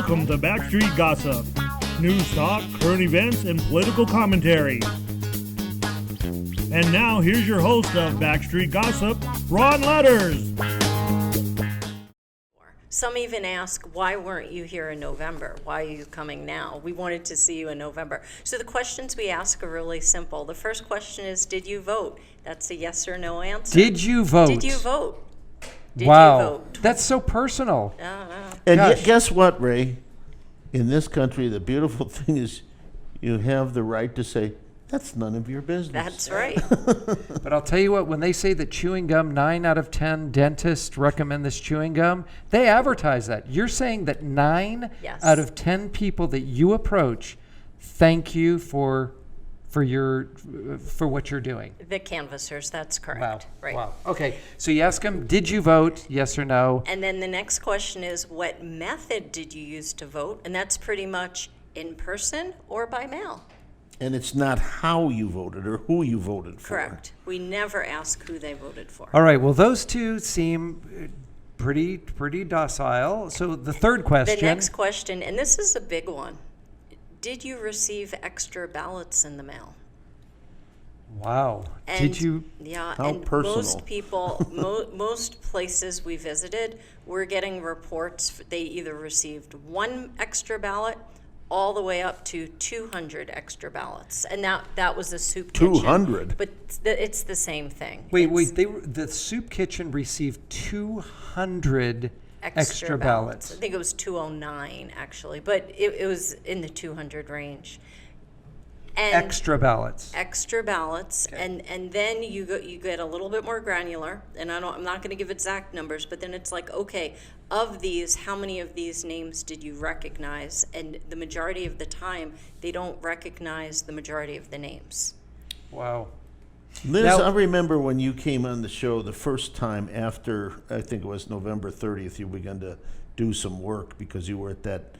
Welcome to Backstreet Gossip. News talk, current events, and political commentary. And now, here's your host of Backstreet Gossip, Ron Ludders. Some even ask, why weren't you here in November? Why are you coming now? We wanted to see you in November. So the questions we ask are really simple. The first question is, did you vote? That's a yes or no answer. Did you vote? Did you vote? Did wow. you vote? That's so personal. And Gosh. guess what, Ray? In this country, the beautiful thing is you have the right to say, that's none of your business. That's right. But I'll tell you what, when they say that chewing gum, 9 out of 10 dentists recommend this chewing gum, they advertise that. You're saying that 9 Yes. out of 10 people that you approach thank you for what you're doing. The canvassers, that's correct. Wow. Right. Wow. Okay. So you ask them, did you vote? Yes or no? And then the next question is, what method did you use to vote? And that's pretty much in person or by mail. And it's not how you voted or who you voted for. Correct. We never ask who they voted for. All right. Well, those two seem pretty docile. So the third question. The next question, and this is a big one. Did you receive extra ballots in the mail? Wow. And, Did you? Yeah, How and personal. most people, most places we visited, we're getting reports. They either received 1 extra ballot, all the way up to 200 extra ballots, and that was the soup kitchen. 200? But it's the same thing. Wait. It's The soup kitchen received 200 extra ballots. ballots. I think it was 209 actually, but it was in the 200 range. And Extra ballots. extra ballots, Okay. and then you get a little bit more granular, and I'm not going to give exact numbers, but then it's like, okay, of these, how many of these names did you recognize? And the majority of the time, they don't recognize the majority of the names. Wow. Liz, Now- I remember when you came on the show the first time after, I think it was November 30th, you began to do some work because you were at that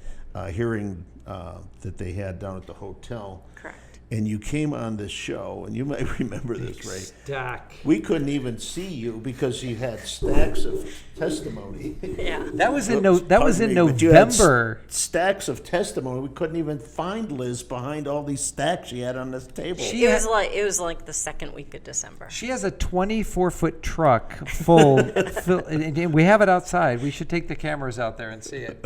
hearing that they had down at the hotel. Correct. And you came on this show, and you might remember this, Ray. Stack. We couldn't even see you because you had stacks of testimony. Yeah. That was in Oops, that was pardon in me, but you had November. Stacks of testimony. We couldn't even find Liz behind all these stacks she had on this table. It was like the second week of December. She has a 24-foot truck full, and we have it outside. We should take the cameras out there and see it.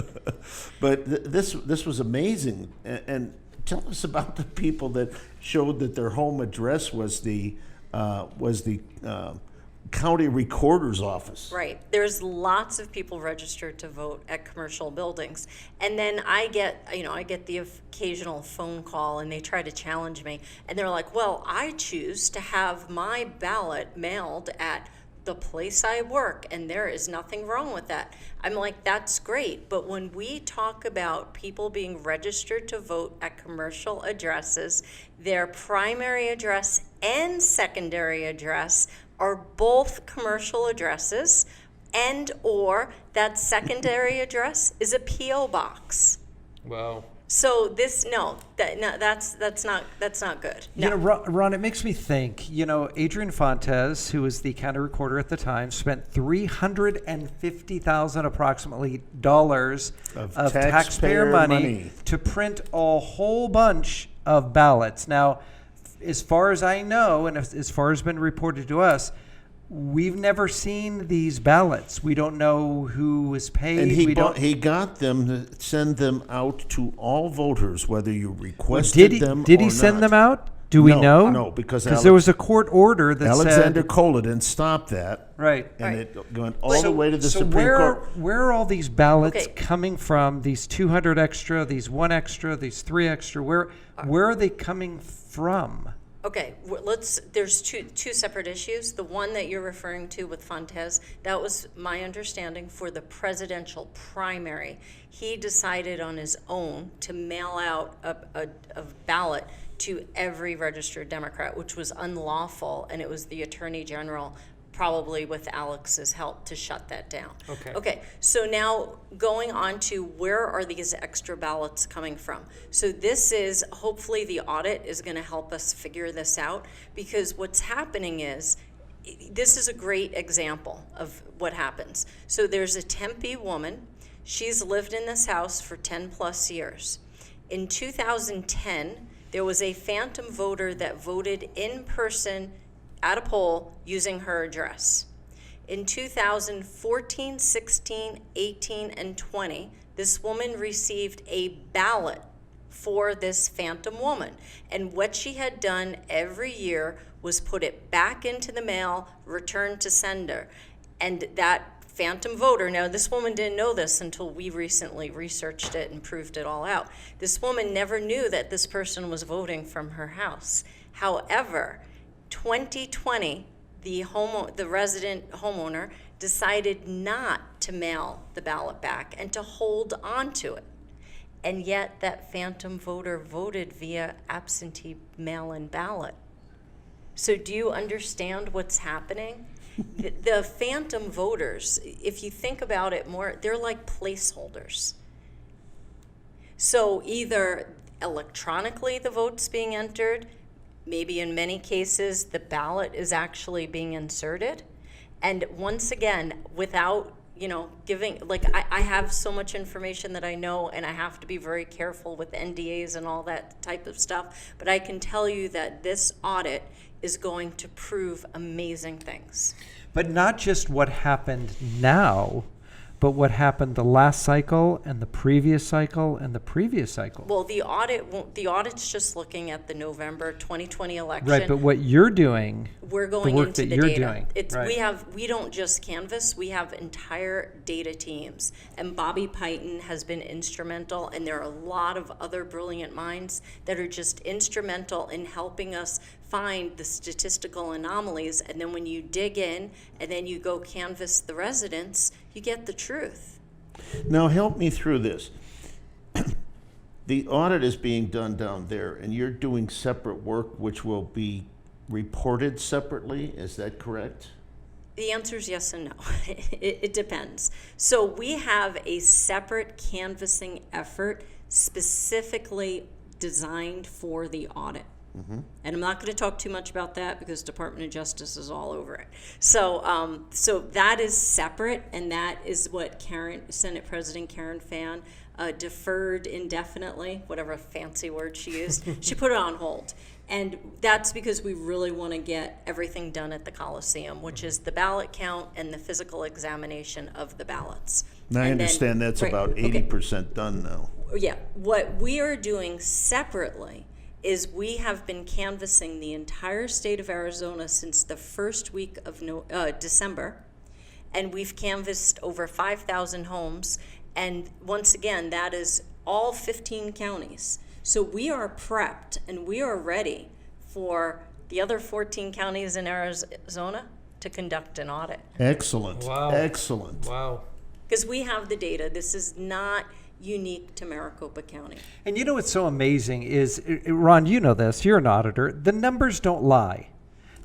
But this was amazing. And tell us about the people that showed that their home address was the county recorder's office. Right. There's lots of people registered to vote at commercial buildings. And then I get the occasional phone call and they try to challenge me. And they're like, well, I choose to have my ballot mailed at the place I work, and there is nothing wrong with that. I'm like, that's great. But when we talk about people being registered to vote at commercial addresses, their primary address and secondary address are both commercial addresses, and or that secondary address is a P.O. box. Wow. So that's not good. No. You know, Ron, it makes me think, Adrian Fontes, who was the county recorder at the time, spent $350,000 approximately dollars of taxpayer money to print a whole bunch of ballots. Now, as far as I know, and as far as been reported to us, we've never seen these ballots. We don't know who was paid. And he got them to send them out to all voters, whether you requested them or Did he send them out? Do we know? No, because there was a court order that Alexander said... Coliden stopped that. Right. And it went all the way to the so Supreme Court. Where are all these ballots coming from? These 200 extra, these 1 extra, these 3 extra. Where are they coming from? Okay, there's two separate issues. The one that you're referring to with Fontes, that was my understanding for the presidential primary. He decided on his own to mail out a ballot to every registered Democrat, which was unlawful, and it was the Attorney General, probably with Alex's help, to shut that down. Okay, so now going on to where are these extra ballots coming from? So this is, hopefully the audit is going to help us figure this out, because what's happening is, this is a great example of what happens. So there's a Tempe woman. She's lived in this house for 10 plus years. In 2010, there was a phantom voter that voted in person at a poll using her address. In 2014, 16, 18, and 20, this woman received a ballot for this phantom woman. And what she had done every year was put it back into the mail, return to sender. And that phantom voter, now this woman didn't know this until we recently researched it and proved it all out. This woman never knew that this person was voting from her house. However, 2020, the resident homeowner decided not to mail the ballot back and to hold on to it. And yet that phantom voter voted via absentee mail-in ballot. So do you understand what's happening? The phantom voters, if you think about it more, they're like placeholders. So either electronically the vote's being entered, maybe in many cases the ballot is actually being inserted. And once again, without giving, like I have so much information that I know, and I have to be very careful with NDAs and all that type of stuff, but I can tell you that this audit is going to prove amazing things. But not just what happened now, but what happened the last cycle and the previous cycle and the previous cycle. Well, the audit's just looking at the November 2020 election. Right, but what you're doing, we're going the work into that the you're data. doing. Right. We don't just canvass, we have entire data teams. And Bobby Peyton has been instrumental, and there are a lot of other brilliant minds that are just instrumental in helping us find the statistical anomalies. And then when you dig in and then you go canvass the residents, you get the truth. Now help me through this. The audit is being done down there, and you're doing separate work which will be reported separately. Is that correct? The answer is yes and no. It depends. So we have a separate canvassing effort specifically designed for the audit. Mm-hmm. And I'm not going to talk too much about that because Department of Justice is all over it. So that is separate, and that is what Senate President Karen Fann deferred indefinitely, whatever fancy word she used. She put it on hold. And that's because we really want to get everything done at the Coliseum, which is the ballot count and the physical examination of the ballots. Now, I understand that's right, about 80% done now. Yeah. What we are doing separately is we have been canvassing the entire state of Arizona since the first week of December, and we've canvassed over 5,000 homes, and once again, that is all 15 counties. So we are prepped, and we are ready for the other 14 counties in Arizona to conduct an audit. Excellent. Wow. Excellent. Wow. Because we have the data. This is not unique to Maricopa County. And you know what's so amazing is, Ron, you know this, you're an auditor, the numbers don't lie.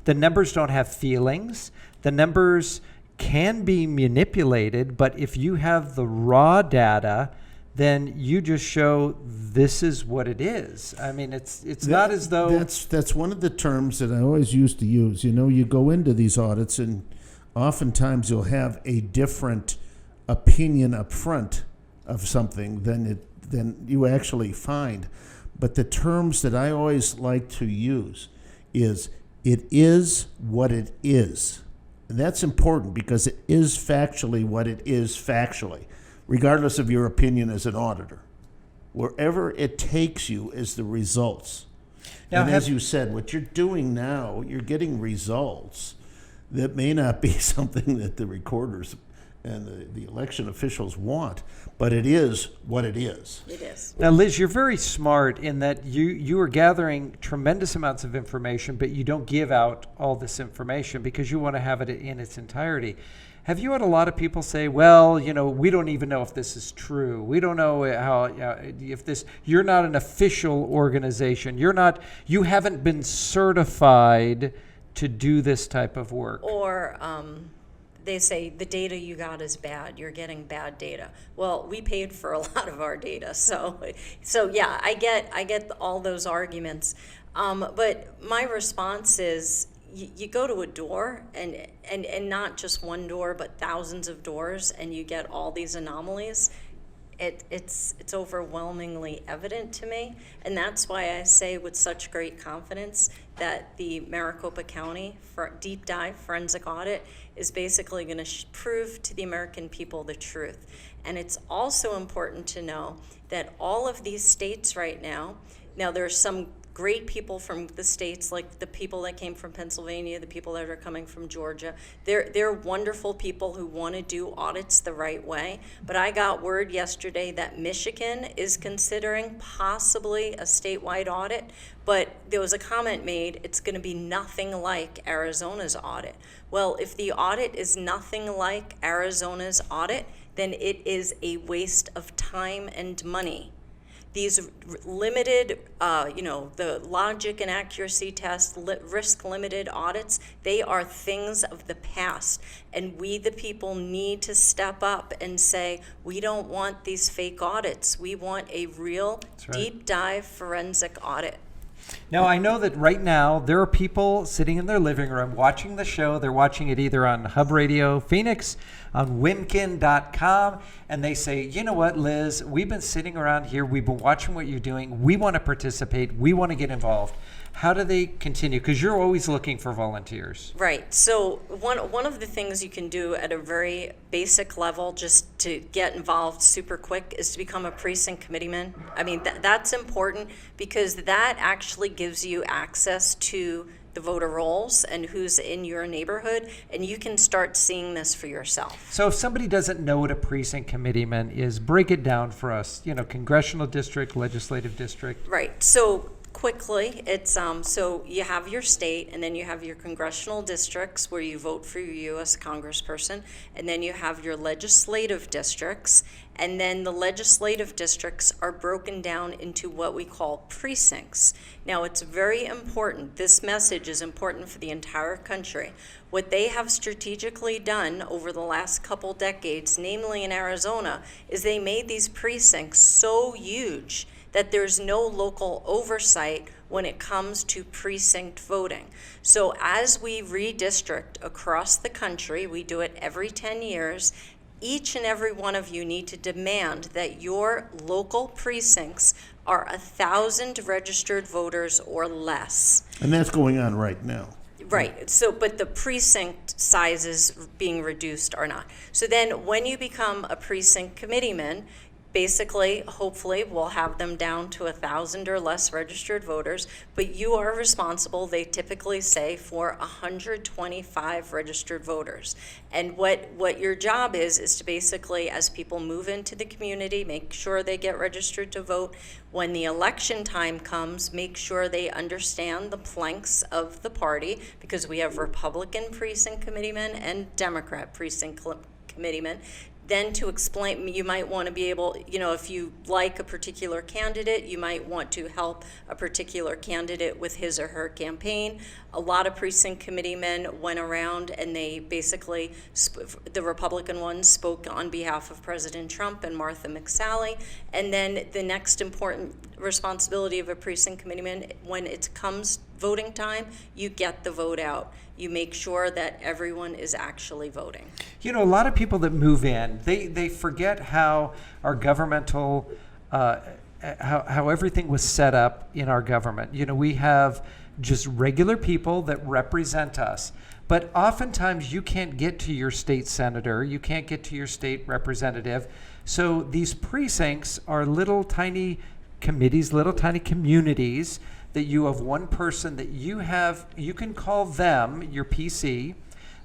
The numbers don't have feelings. The numbers can be manipulated, but if you have the raw data, then you just show this is what it is. I mean, it's not as though... That's one of the terms that I always used to use. You go into these audits, and oftentimes you'll have a different opinion up front of something than you actually find. But the terms that I always like to use is, it is what it is. And that's important because it is factually what it is factually, regardless of your opinion as an auditor. Wherever it takes you is the results. Now, and as you said, what you're doing now, you're getting results that may not be something that the recorders and the election officials want, but it is what it is. It is. Now, Liz, you're very smart in that you are gathering tremendous amounts of information, but you don't give out all this information because you want to have it in its entirety. Have you had a lot of people say, well, we don't even know if this is true. We don't know how, if this, you're not an official organization. You haven't been certified to do this type of work. Or they say the data you got is bad. You're getting bad data. Well, we paid for a lot of our data. So yeah, I get all those arguments. But my response is, you go to a door and not just one door, but thousands of doors, and you get all these anomalies. it's overwhelmingly evident to me, and that's why I say with such great confidence that the Maricopa County deep dive forensic audit is basically going to prove to the American people the truth. And it's also important to know that all of these states right now there's some great people from the states, like the people that came from Pennsylvania, the people that are coming from Georgia. They're wonderful people who want to do audits the right way. But I got word yesterday that Michigan is considering possibly a statewide audit. But there was a comment made, it's going to be nothing like Arizona's audit. Well, if the audit is nothing like Arizona's audit, then it is a waste of time and money. These limited, the logic and accuracy test, risk-limited audits, they are things of the past. And we, the people, need to step up and say, we don't want these fake audits. We want a real deep dive forensic audit. Now, I know that right now there are people sitting in their living room watching the show. They're watching it either on Hub Radio Phoenix, on wimkin.com, and they say, you know what, Liz, we've been sitting around here. We've been watching what you're doing. We want to participate. We want to get involved. How do they continue? Because you're always looking for volunteers. Right. So one of the things you can do at a very basic level just to get involved super quick is to become a precinct committeeman. I mean, that's important because that actually gives you access to the voter rolls and who's in your neighborhood, and you can start seeing this for yourself. So if somebody doesn't know what a precinct committeeman is, break it down for us. Congressional district, legislative district. Right. So quickly, it's so you have your state, and then you have your congressional districts where you vote for your U.S. congressperson, and then you have your legislative districts, and then the legislative districts are broken down into what we call precincts. Now, it's very important. This message is important for the entire country. What they have strategically done over the last couple decades, namely in Arizona, is they made these precincts so huge that there's no local oversight when it comes to precinct voting. So as we redistrict across the country, we do it every 10 years, each and every one of you need to demand that your local precincts are 1,000 registered voters or less. And that's going on right now. Right. So, but the precinct sizes being reduced are not. So then when you become a precinct committeeman, basically, hopefully, we'll have them down to 1,000 or less registered voters, but you are responsible, they typically say, for 125 registered voters. And what your job is to basically, as people move into the community, make sure they get registered to vote. When the election time comes, make sure they understand the planks of the party, because we have Republican precinct committeemen and Democrat precinct committeemen. Then to explain, you might want to be able, if you like a particular candidate, you might want to help a particular candidate with his or her campaign. A lot of precinct committeemen went around and they basically, the Republican ones spoke on behalf of President Trump and Martha McSally. And then the next important responsibility of a precinct committeeman, when it comes voting time, you get the vote out. You make sure that everyone is actually voting. A lot of people that move in, they forget how our governmental, how everything was set up in our government. We have just regular people that represent us. But oftentimes you can't get to your state senator, you can't get to your state representative. So these precincts are little tiny committees, little tiny communities that you have one person that you can call them, your PC.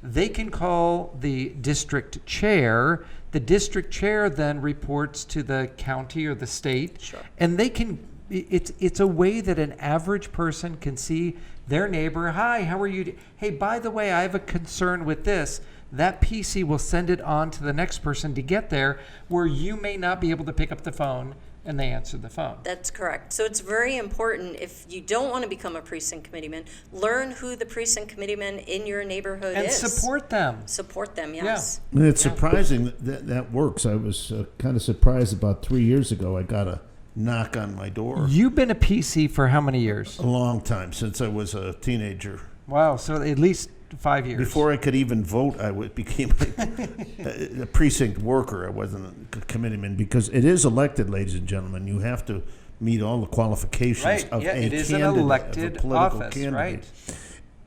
They can call the district chair. The district chair then reports to the county or the state. Sure. And they can, it's a way that an average person can see their neighbor. Hi, how are you? Hey, by the way, I have a concern with this. That PC will send it on to the next person to get there, where you may not be able to pick up the phone and they answer the phone. That's correct. So it's very important, if you don't want to become a precinct committeeman, learn who the precinct committeeman in your neighborhood is. And support them. Support them, yes. Yeah. And it's surprising that works. I was kind of surprised about 3 years ago. I got a knock on my door. You've been a PC for how many years? A long time, since I was a teenager. Wow, so at least 5 years. Before I could even vote, became a precinct worker. I wasn't a committeeman, because it is elected, ladies and gentlemen. You have to meet all the qualifications of a it is candidate, an elected of a political office, candidate. right?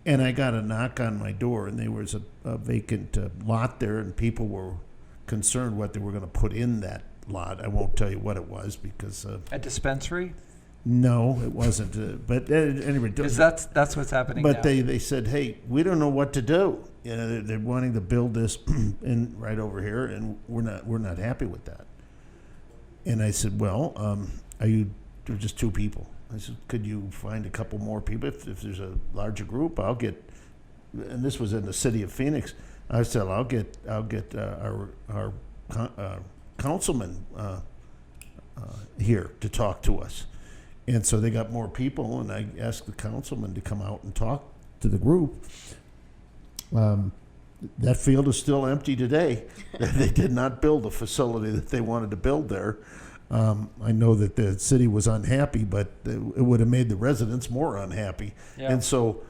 And I got a knock on my door, and there was a vacant lot there, and people were concerned what they were going to put in that lot. I won't tell you what it was, because A dispensary? no, it wasn't. But anyway, Because that's what's happening but now. they said, hey, we don't know what to do. You know, they're wanting to build this in right over here, and we're not happy with that. And I said, well, there are just 2 people. I said, could you find a couple more people? If there's a larger group, I'll get. And this was in the city of Phoenix. I said, I'll get our councilman here to talk to us. And so they got more people, and I asked the councilman to come out and talk to the group. That field is still empty today. They did not build the facility that they wanted to build there. I know that the city was unhappy, but it would have made the residents more unhappy. Yeah. And so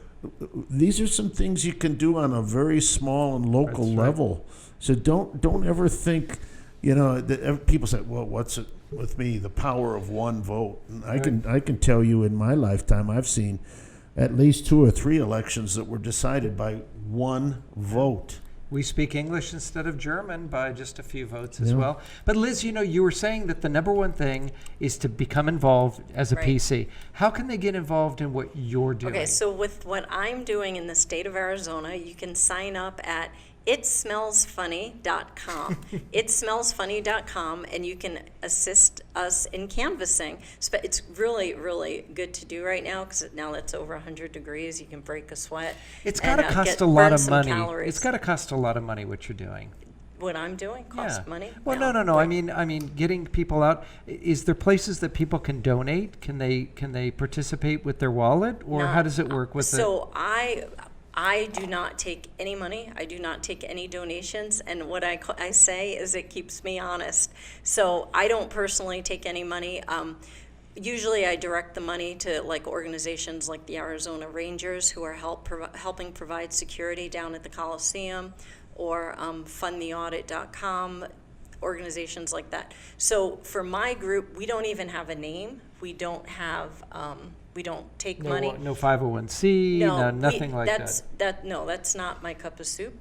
these are some things you can do on a very small and local level. So don't ever think, that people say, well, what's it with me, the power of one vote? And I can tell you, in my lifetime, I've seen at least 2 or 3 elections that were decided by one vote. We speak English instead of German by just a few votes as well. But Liz, you were saying that the number one thing is to become involved as a PC. How can they get involved in what you're doing? Okay, so with what I'm doing in the state of Arizona, you can sign up at itsmellsfunny.com. itsmellsfunny.com, and you can assist us in canvassing. It's really, really good to do right now, because now it's over 100 degrees. You can break a sweat. It's got to cost a lot of money. It's got to cost a lot of money what you're doing. What I'm doing costs money? Well, no. I mean, getting people out. Is there places that people can donate? Can they participate with their wallet, or how does it work with I do not take any money. I do not take any donations. And what I say is it keeps me honest. So I don't personally take any money. Usually I direct the money to organizations like the Arizona Rangers, who are helping provide security down at the Coliseum, or fundtheaudit.com, organizations like that. So for my group, we don't even have a name. We don't have... we don't take money. No 501c, nothing like that. That's not my cup of soup.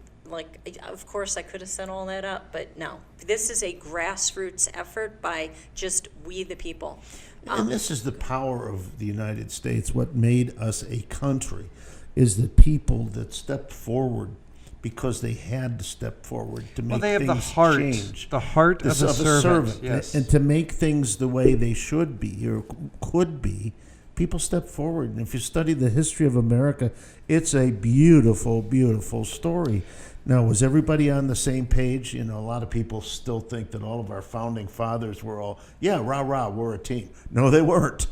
Of course, I could have set all that up, but no. This is a grassroots effort by just we the people. And this is the power of the United States. What made us a country is the people that stepped forward because they had to step forward to make things change. The heart of a servant. Yes. And to make things the way they should be or could be. People step forward, and if you study the history of America, it's a beautiful, beautiful story. Now, was everybody on the same page? A lot of people still think that all of our founding fathers were all, rah, we're a team. No, they weren't.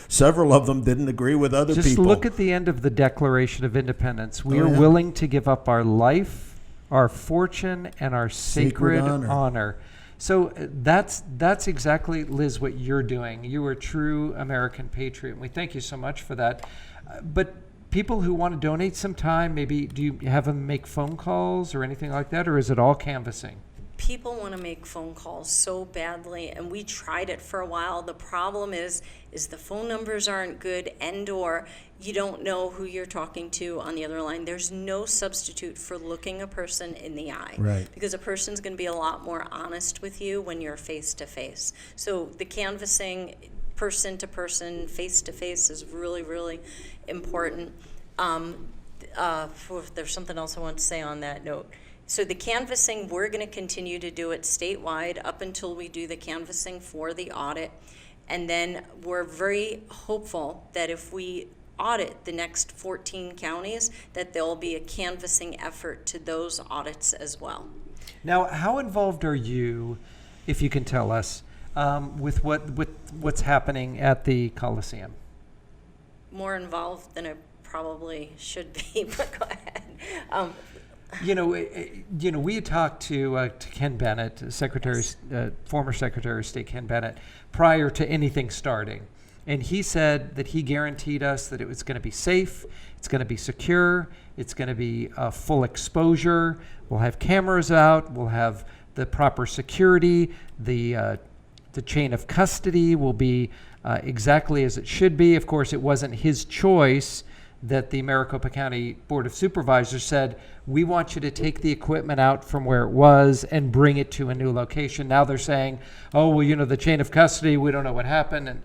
Several of them didn't agree with other people. Just look at the end of the Declaration of Independence. We are willing to give up our life, our fortune, and our sacred honor. So that's exactly, Liz, what you're doing. You are a true American patriot, and we thank you so much for that. But people who want to donate some time, maybe do you have them make phone calls or anything like that, or is it all canvassing? People want to make phone calls so badly, and we tried it for a while. The problem is the phone numbers aren't good, and/or you don't know who you're talking to on the other line. There's no substitute for looking a person in the eye, right? Because a person's going to be a lot more honest with you when you're face to face. So the canvassing, person to person, face to face, is really, really important. There's something else I want to say on that note. So the canvassing, we're going to continue to do it statewide up until we do the canvassing for the audit. And then we're very hopeful that if we audit the next 14 counties, that there'll be a canvassing effort to those audits as well. Now, how involved are you, if you can tell us, with what's happening at the Coliseum? More involved than I probably should be, but go ahead. We had talked to Ken Bennett, former Secretary of State Ken Bennett, prior to anything starting. And he said that he guaranteed us that it was going to be safe, It's going to be secure. It's going to be full exposure. We'll have cameras out. We'll have the proper security. The chain of custody will be exactly as it should be. Of course, it wasn't his choice that the Maricopa County Board of Supervisors said, we want you to take the equipment out from where it was and bring it to a new location. Now they're saying, oh, well, the chain of custody, we don't know what happened. And,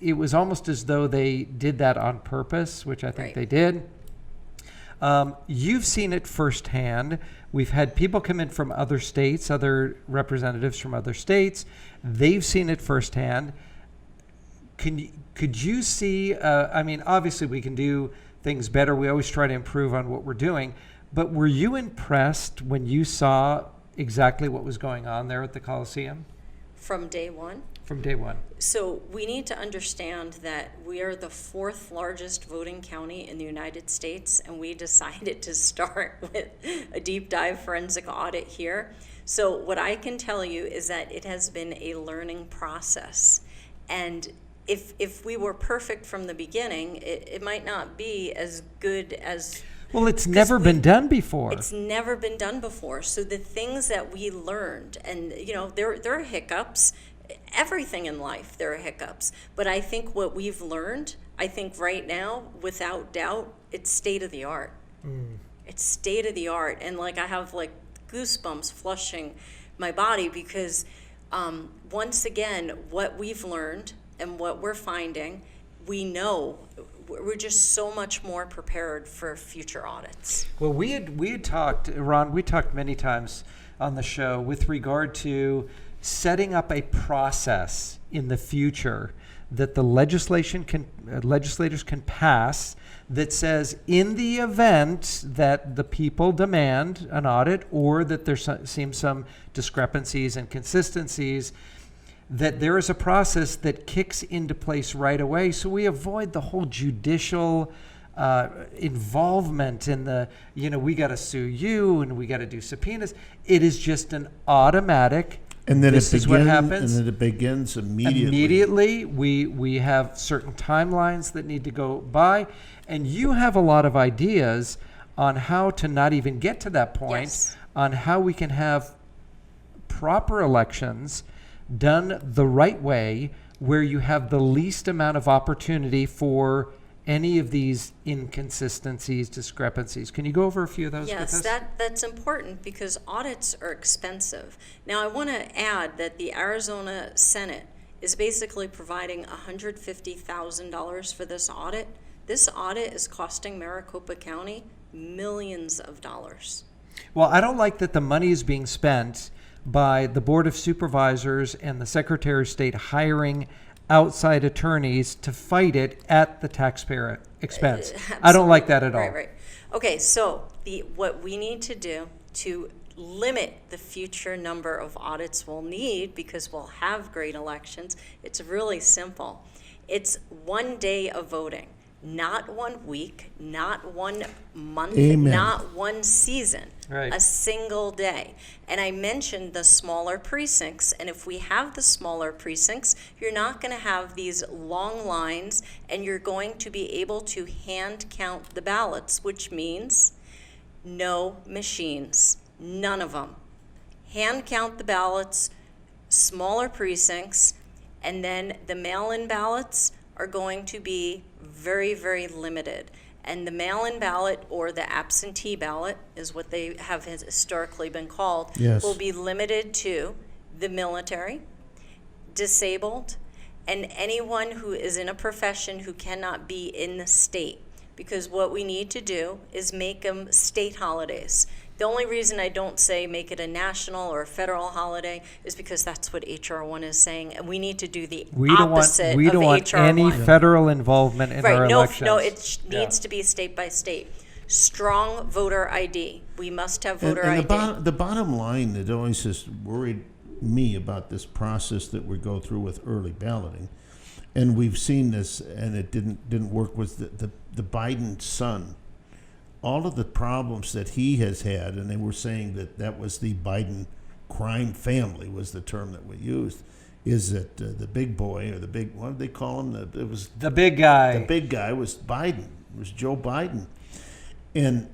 it was almost as though they did that on purpose, which I think they did. You've seen it firsthand. We've had people come in from other states, other representatives from other states. They've seen it firsthand. Could you see, obviously we can do things better. We always try to improve on what we're doing. But were you impressed when you saw exactly what was going on there at the Coliseum? From day one? From day one. So we need to understand that we are the 4th largest voting county in the United States, and we decided to start with a deep dive forensic audit here. So what I can tell you is that it has been a learning process. And if we were perfect from the beginning, it might not be as good as... Well, it's never been done before. It's never been done before. So the things that we learned, and there are hiccups. Everything in life, there are hiccups. But I think what we've learned, I think right now, without doubt, it's state of the art. It's state of the art. And I have goosebumps flushing my body because once again, what we've learned and what we're finding, we know we're just so much more prepared for future audits. Well, we had talked, Ron, we talked many times on the show with regard to setting up a process in the future that the legislators can pass that says in the event that the people demand an audit or that there seems some discrepancies and consistencies, that there is a process that kicks into place right away, so we avoid the whole judicial involvement in the, we got to sue you and we got to do subpoenas. It is just an automatic. And then this is what happens. And then it begins immediately. Immediately, we have certain timelines that need to go by, and you have a lot of ideas on how to not even get to that point, Yes. on how we can have proper elections done the right way, where you have the least amount of opportunity for any of these inconsistencies, discrepancies. Can you go over a few of those with us? Yes, that's important because audits are expensive. Now, I want to add that the Arizona Senate is basically providing $150,000 for this audit. This audit is costing Maricopa County millions of dollars. Well, I don't like that the money is being spent by the Board of Supervisors and the Secretary of State hiring outside attorneys to fight it at the taxpayer expense. I don't like that at all. Right. Okay, so what we need to do to limit the future number of audits we'll need, because we'll have great elections, it's really simple. It's 1 day of voting, not 1 week, not 1 month, Amen. not 1 season. Right. A single day. And I mentioned the smaller precincts, and if we have the smaller precincts, you're not going to have these long lines, and you're going to be able to hand count the ballots, which means no machines, none of them. Hand count the ballots, smaller precincts, and then the mail-in ballots are going to be very, very limited. And the mail-in ballot or the absentee ballot is what they have historically been called, Yes. will be limited to the military, disabled, and anyone who is in a profession who cannot be in the state. Because what we need to do is make them state holidays. The only reason I don't say make it a national or a federal holiday is because that's what HR 1 is saying, and we need to do the opposite we of don't want HR any 1. federal involvement in our elections. No, it needs to be state by state. Strong voter ID. We must have voter ID. The bottom line that always has worried me about this process that we go through with early balloting, and we've seen this, and it didn't work, was the Biden son. All of the problems that he has had, and they were saying that was the Biden crime family was the term that we used, is that the big boy, or the big, what did they call him? It was the big guy. The big guy was Biden. It was Joe Biden. And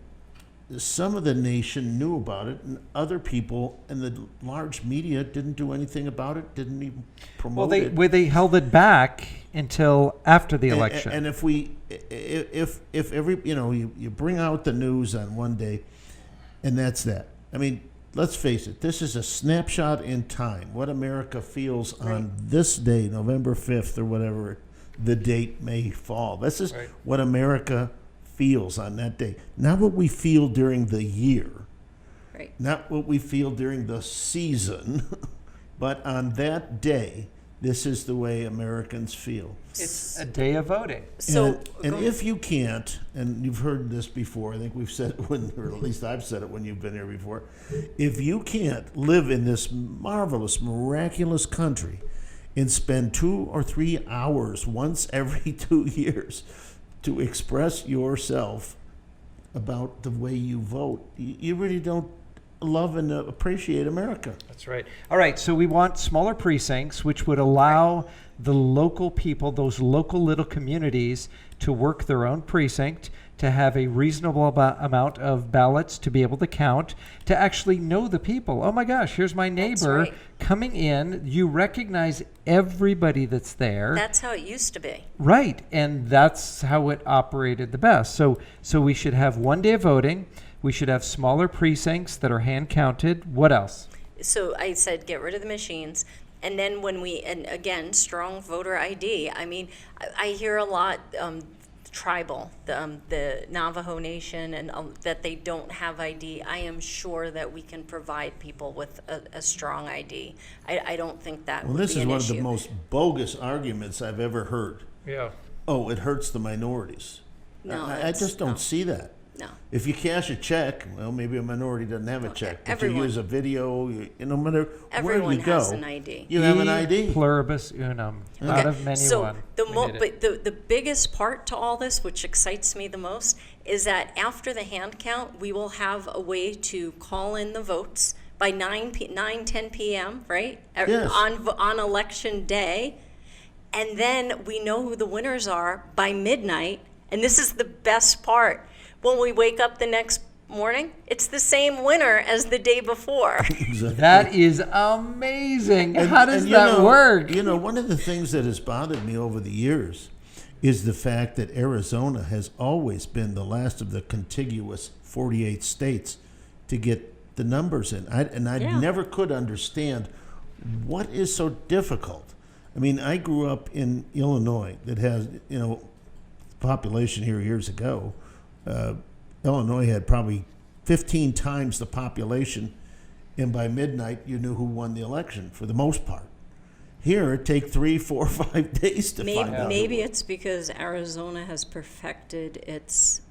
some of the nation knew about it, and other people in the large media didn't do anything about it, didn't even promote it. They held it back until after the election. And if every, you bring out the news on one day, and that's that. I mean, let's face it, this is a snapshot in time. What America feels on this day, November 5th or whatever the date may fall. This is what America feels on that day. Not what we feel during the year. Right. Not what we feel during the season. But on that day, this is the way Americans feel. It's a day of voting. So, and if you can't, and you've heard this before, I think we've said it or at least I've said it when you've been here before, if you can't live in this marvelous, miraculous country and spend 2 or 3 hours once every 2 years to express yourself about the way you vote, you really don't love and appreciate America. That's right. All right, so we want smaller precincts, which would allow the local people, those local little communities, to work their own precinct, to have a reasonable amount of ballots to be able to count, to actually know the people. Oh my gosh, here's my neighbor coming in. You recognize everybody that's there. That's how it used to be. Right, and that's how it operated the best. So we should have one day of voting. We should have smaller precincts that are hand counted. What else? So I said get rid of the machines. And then and again, strong voter ID. I mean, I hear a lot, tribal, the Navajo Nation, and that they don't have ID. I am sure that we can provide people with a strong ID. I don't think that would be an issue. Well, this is one of the most bogus arguments I've ever heard. Yeah. Oh, it hurts the minorities. No, I just don't see that. No. If you cash a check, well, maybe a minority doesn't have a check. But Everyone. you use a video, no matter Everyone where you go, has an ID. you have an ID. Pluribus unum, out of many one. But the biggest part to all this, which excites me the most, is that after the hand count, we will have a way to call in the votes by 10 p.m., right? Yes. On election day. And then we know who the winners are by midnight. And this is the best part. When we wake up the next morning, it's the same winner as the day before. Exactly. That is amazing. How does that work? You know, one of the things that has bothered me over the years is the fact that Arizona has always been the last of the contiguous 48 states to get the numbers in. I never could understand what is so difficult. I mean, I grew up in Illinois that has, population here years ago. Illinois had probably 15 times the population, and by midnight you knew who won the election for the most part. Here it takes 3, 4, 5 days to find out. Maybe it's because Arizona has perfected its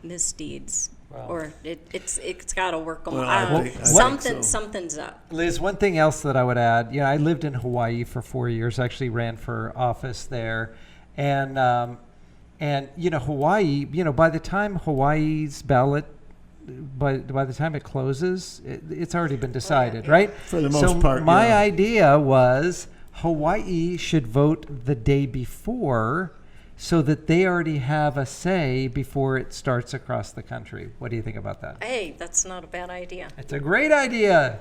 misdeeds, or it's got to work on. I think so. Something's up. Liz, one thing else that I would add, I lived in Hawaii for 4 years, actually ran for office there, and Hawaii, by the time Hawaii's ballot, by the time it closes, it's already been decided, right? For the most part, my idea was Hawaii should vote the day before so that they already have a say before it starts across the country. What do you think about that? Hey, that's not a bad idea. It's a great idea.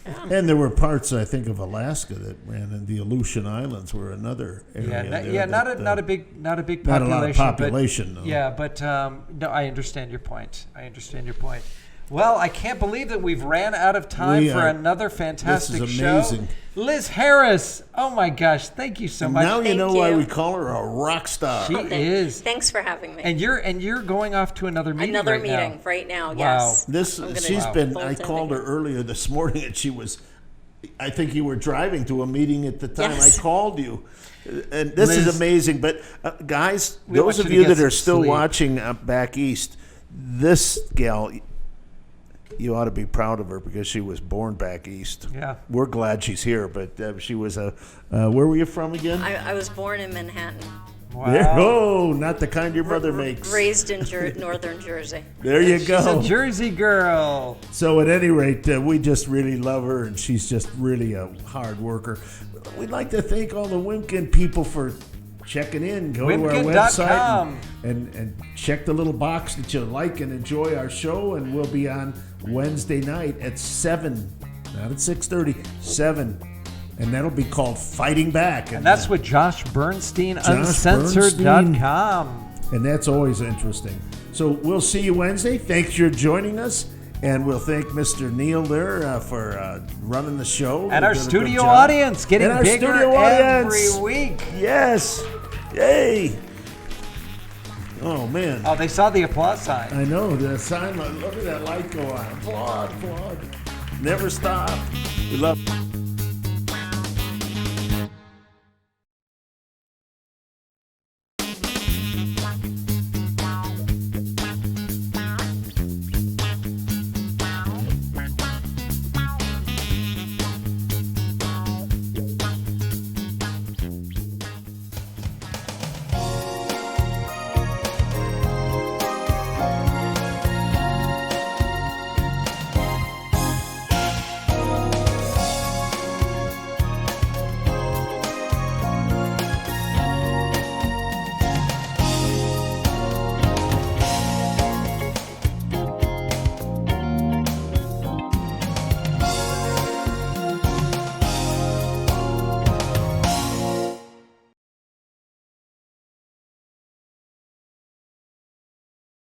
Yeah. And there were parts, I think, of Alaska that ran, and the Aleutian Islands were another area. Not a big population. Not a lot of population, but, though. Yeah, but no, I understand your point. Well, I can't believe that we've ran out of time for another fantastic this is show. amazing. Liz Harris, oh my gosh, thank you so much. Now you know why we call her a rock star. She is. Thanks for having me. And you're going off to another meeting right now. Wow. Yes. I called her earlier this morning, and she was, I think you were driving to a meeting at the time I called you. And this is amazing. But guys, those of you that are still watching back east, this gal, you ought to be proud of her because she was born back east. Yeah. We're glad she's here, but she was where were you from again? I was born in Manhattan. Wow. Not the kind your mother makes. Raised in northern Jersey. There you go. She's a Jersey girl. So at any rate, we just really love her, and she's just really a hard worker. We'd like to thank all the Wimpkin people for checking in. Go to our website Wimkin.com. and check the little box that you like and enjoy our show. And we'll be on Wednesday night at 7, not at 6:30, 7. And that'll be called Fighting Back. And that's with Josh Bernstein, Uncensored.com. And that's always interesting. So we'll see you Wednesday. Thanks for joining us. And we'll thank Mr. Neil there for running the show. And our studio audience getting bigger every week. Yes. Yay. Oh, man. Oh, they saw the applause sign. I know. The sign, look at that light go on. Applaud. Never stop. We love